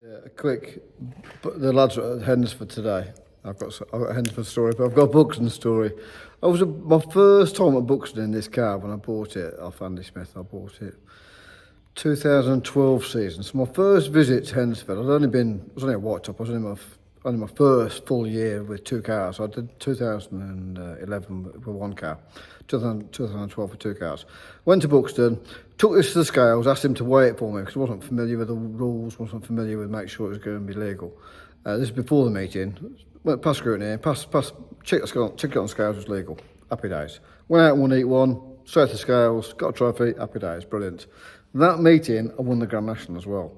Yeah, a quick, the lads are at Hednesford today. I've got a Hednesford story, but I've got a Buxton story. My first time at Buxton in this car when I bought it off Andy Smith. I bought it 2012 season. So my first visit to Hednesford, I was only a white top. I was only my first full year with two cars. I did 2011 with one car, 2012 with two cars. Went to Buxton, took this to the scales, asked him to weigh it for me because I wasn't familiar with the rules, wasn't familiar with make sure it was going to be legal. This is before the meeting. Went past scrutiny, checked it on scales, was legal. Happy days. Went out and won Heat 1, straight to scales, got a trophy, happy days, brilliant. That meeting, I won the Grand National as well.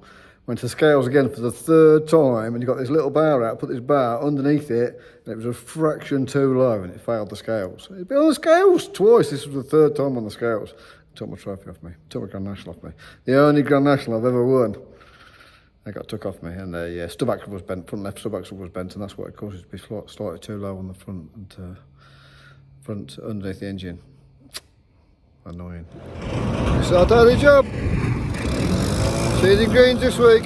Went to scales again for the third time, and you got this little bar out, put this bar underneath it, and it was a fraction too low, and it failed the scales. It'd been on the scales twice. This was the third time on the scales. Took my trophy off me, took my Grand National off me. The only Grand National I've ever won. They got took off me, and the stub axle was bent, front left stub axle was bent, and that's what it caused it to be slightly too low on the front and front underneath the engine. Annoying. It's our daily job. Seeding greens this week.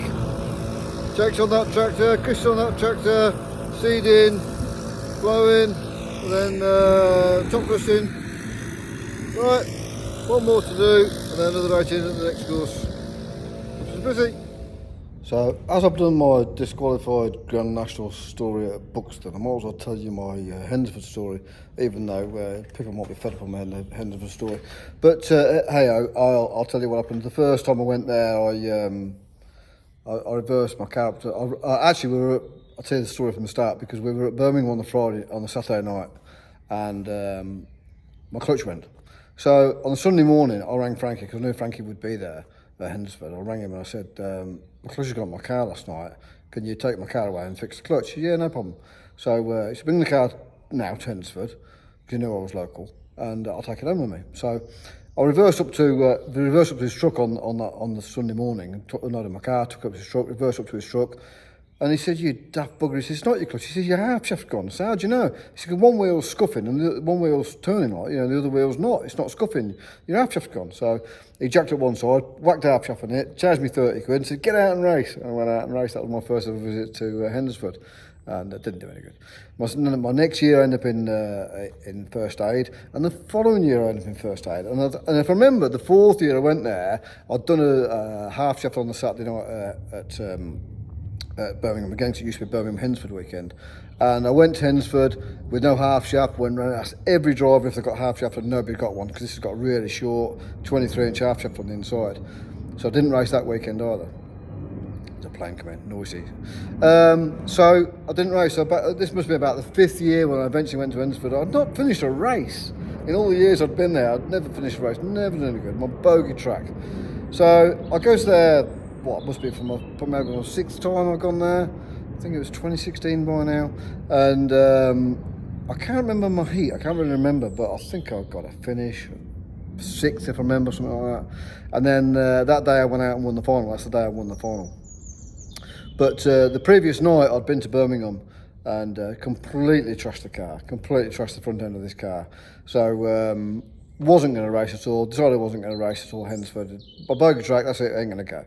Jack's on that tractor, Chris on that tractor, seeding, blowing, and then top dressing. Right, one more to do, and then another 18 at the next course. Which is busy. So, as I've done my disqualified Grand National story at Buxton, I might as well tell you my Hednesford story, even though people might be fed up on my Hednesford story. But hey, I'll tell you what happened. The first time I went there, I reversed my car. Actually, I'll tell you the story from the start, because we were at Birmingham on the Saturday night, and my clutch went. So on the Sunday morning, I rang Frankie, because I knew Frankie would be there at Hednesford. I rang him and I said, my clutch has gone on my car last night. Can you take my car away and fix the clutch? Yeah, no problem. So he's bringing the car now to Hednesford, because he knew I was local, and I'll take it home with me. So I reversed up to his truck on the Sunday morning, and took the note of my car, took up his truck, reversed up to his truck. And he said, "You daft bugger." He says, "It's not your clutch." He says, "Your half shaft's gone." I said, "How do you know?" He said, "One wheel's scuffing and one wheel's turning, like, the other wheel's not. It's not scuffing. Your half shaft's gone." So he jacked up one side, whacked the half shaft on it, charged me 30 quid and said, "Get out and race." And I went out and raced. That was my first ever visit to Hednesford. And it didn't do any good. My next year I ended up in first aid, and the following year I ended up in first aid. And if I remember, the fourth year I went there, I'd done a half shaft on the Saturday night at Birmingham again, because it used to be Birmingham Hednesford weekend. And I went to Hednesford with no half shaft, went around, asked every driver if they got half shaft, and nobody got one, because this has got a really short 23-inch half shaft on the inside. So I didn't race that weekend either. There's a plane coming, noisy. So I didn't race. So this must be about the fifth year when I eventually went to Hednesford. I'd not finished a race. In all the years I'd been there, I'd never finished a race, never done any good. My bogey track. So I goes there, what must be from maybe my sixth time I've gone there. I think it was 2016 by now. And I can't remember my heat, I can't really remember, but I think I got a finish. Sixth, if I remember, something like that. And then that day I went out and won the final. That's the day I won the final. But the previous night I'd been to Birmingham and completely trashed the car, completely trashed the front end of this car. So wasn't going to race at all, decided I wasn't going to race at all, Hednesford. My bogey track, that's it, ain't going to go.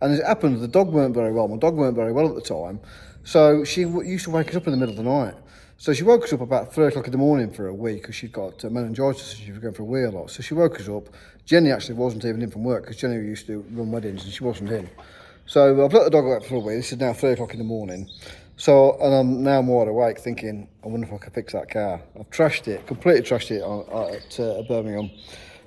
And as it happened, the dog weren't very well. My dog weren't very well at the time. So she used to wake us up in the middle of the night. So she woke us up about 3 o'clock in the morning for a week, because she'd got meningitis, so she was going for a wee a lot. So she woke us up. Jenny actually wasn't even in from work, because Jenny used to run weddings and she wasn't in. So I've let the dog out for a wee. This is now 3 o'clock in the morning. So, and I'm now wide awake thinking, I wonder if I could fix that car. I've trashed it, completely trashed it at Birmingham.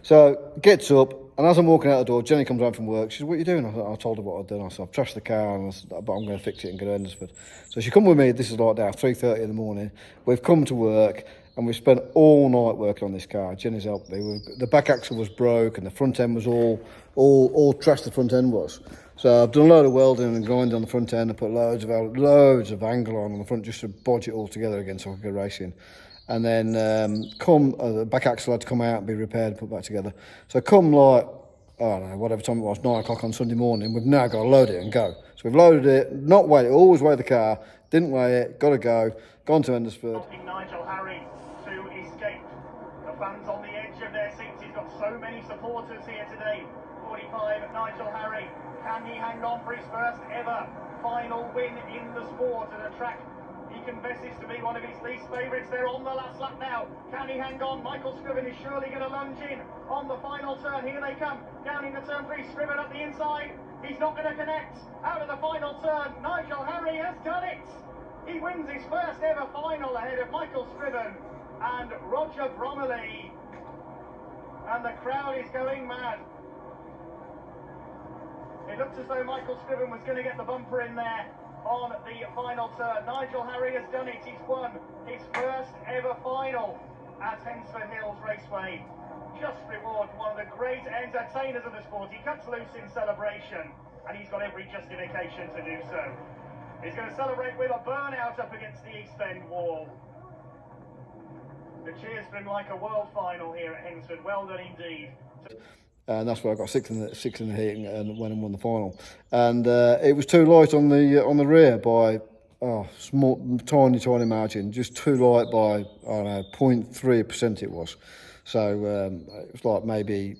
So gets up, and as I'm walking out the door, Jenny comes home from work. She says, "What are you doing?" I told her what I'd done. I said, "I've trashed the car, but I'm going to fix it and go to Hednesford." So she come with me. This is like now 3:30 in the morning. We've come to work, and we've spent all night working on this car. Jenny's helped me. The back axle was broke, and the front end was all trashed. The front end was. So I've done a load of welding and grinding on the front end, and put loads of angle on the front just to bodge it all together again so I could go racing. And then the back axle had to come out and be repaired and put back together. So come like, I don't know, whatever time it was, 9 o'clock on Sunday morning, we've now got to load it and go. So we've loaded it, not weighed it, always weigh the car, didn't weigh it, got to go, gone to Hednesford. Nigel Harry to escape. The fans on the edge of their seats. He's got so many supporters here today. 45, Nigel Harry. Can he hang on for his first ever final win in the sport at a track he confesses to be one of his least favourites. They're on the last lap now. Can he hang on? Michael Scriven is surely going to lunge in on the final turn. Here they come. Down into turn 3. Scriven up the inside. He's not going to connect. Out of the final turn. Nigel Harry has done it. He wins his first ever final ahead of Michael Scriven and Roger Bromley. And the crowd is going mad. It looked as though Michael Scriven was going to get the bumper in there on the final turn. Nigel Harry has done it. He's won his first ever final at Hensford Hills Raceway. Just reward one of the great entertainers of the sport. He cuts loose in celebration, and he's got every justification to do so. He's going to celebrate with a burnout up against the East End wall. The cheers for him like a world final here at Hensford. Well done indeed. And that's where I got sixth in the heat and went and won the final. And it was too light on the rear by small, tiny margin, just too light by I don't know 0.3% it was. So it was like maybe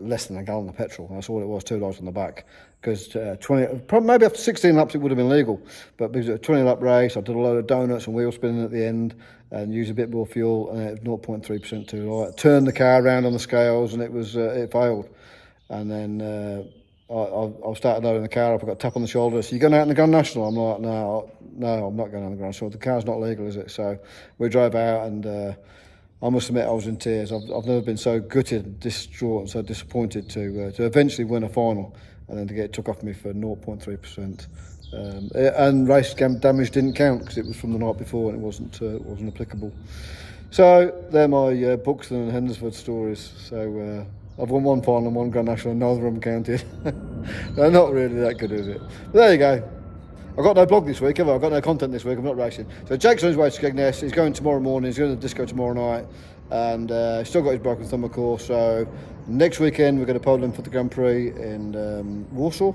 less than a gallon of petrol. That's all it was, too light on the back. Because maybe after 16 laps it would have been legal, but because it was a 20-lap race, I did a load of donuts and wheel spinning at the end and used a bit more fuel, and it was 0.3% too light. Turned the car around on the scales and it failed. And then I started loading the car up. I got a tap on the shoulder. So you going out in the Grand National? I'm like, no, I'm not going out in the Grand National. The car's not legal, is it? So we drove out, and I must admit I was in tears. I've never been so gutted, distraught, and so disappointed to eventually win a final, and then to get it took off me for 0.3%. And race damage didn't count because it was from the night before and it wasn't applicable. So they're my Buxton and Hendersford stories. So I've won one final and one Grand National, and neither of them counted. They're not really that good, is it? But there you go. I've got no blog this week, have I? I've got no content this week. I'm not racing. So Jake's on his way to Skegness. He's going tomorrow morning. He's going to the disco tomorrow night. And he's still got his broken thumb, of course. So next weekend, we're going to Poland for the Grand Prix in Warsaw.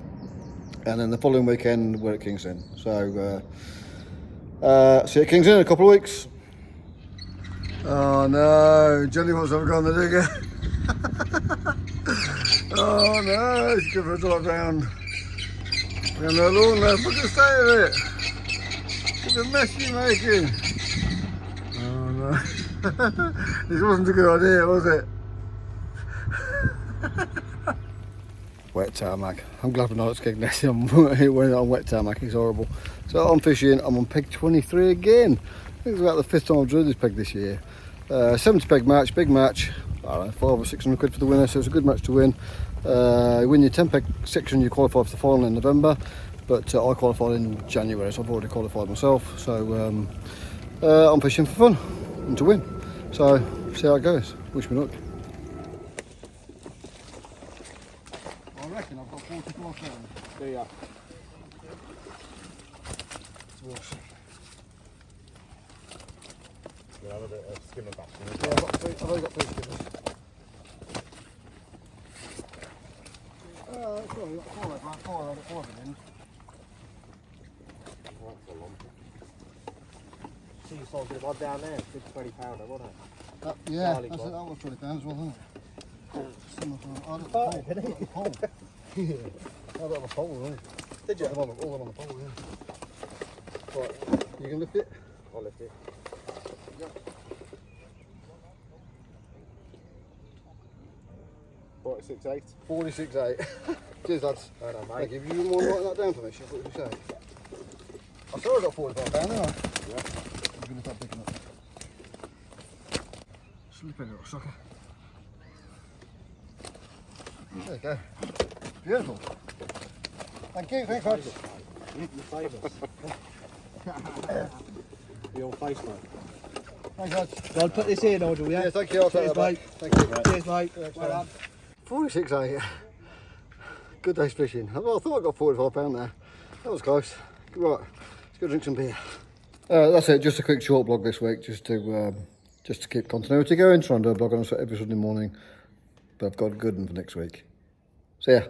And then the following weekend, we're at King's Lynn. So see you at King's Lynn in a couple of weeks. Oh no, Johnny wants to have a go on the digger. Oh no, he's going for a drive round. We're on the lawn there, look at the state of it. Look at the mess you're making. Oh no. This wasn't a good idea, was it? Wet tarmac. I'm glad we're not at Skegness. When on wet tarmac, it's horrible. So I'm fishing, I'm on peg 23 again. I think it's about the 5th time I've drew this peg this year. 70 peg match, big match. I don't know, 500 or 600 quid for the winner, so it's a good match to win. You win your 10 peg section, you qualify for the final in November, but I qualified in January, so I've already qualified myself. So I'm fishing for fun and to win. So see how it goes. Wish me luck. I reckon I've got 44 pounds. Do ya? Yeah, have a bit of skimmer basking. Yeah, I've only got 3 skimmers. That's all, I've got 4 of them. See you sold it one down there, big 20 pounder, wasn't it? Yeah, Charlie that got. was 20 pounds as well, wasn't it? Some of them, I don't Oh, know. did he? Pole. Yeah. I don't have a pole, right? Did you? All on the pole, yeah. Right, you can lift it? I'll lift it. What, 6'8"? 46.8. Cheers, lads. I know, mate. Thank you. If you wouldn't mind writing that down for me, what would you say? I saw I got 45 pounds, didn't I? Yeah. I'm going to start picking up. Sleeping little sucker. There you go. Beautiful. Thank you, thanks, lads. You're famous. Your face, mate. Thanks, lads. I'll put this here, Nigel, yeah? Yeah, thank you. I'll take Cheers, that back. mate. Thank you. Cheers, mate. Well done. 46.8. Good day's fishing. Well, I thought I got 45 pound there. That was close. Right, let's go drink some beer. That's it. Just a quick short blog this week, just to keep continuity going. Try and do a blog on us every Sunday morning. But I've got a good one for next week. See ya.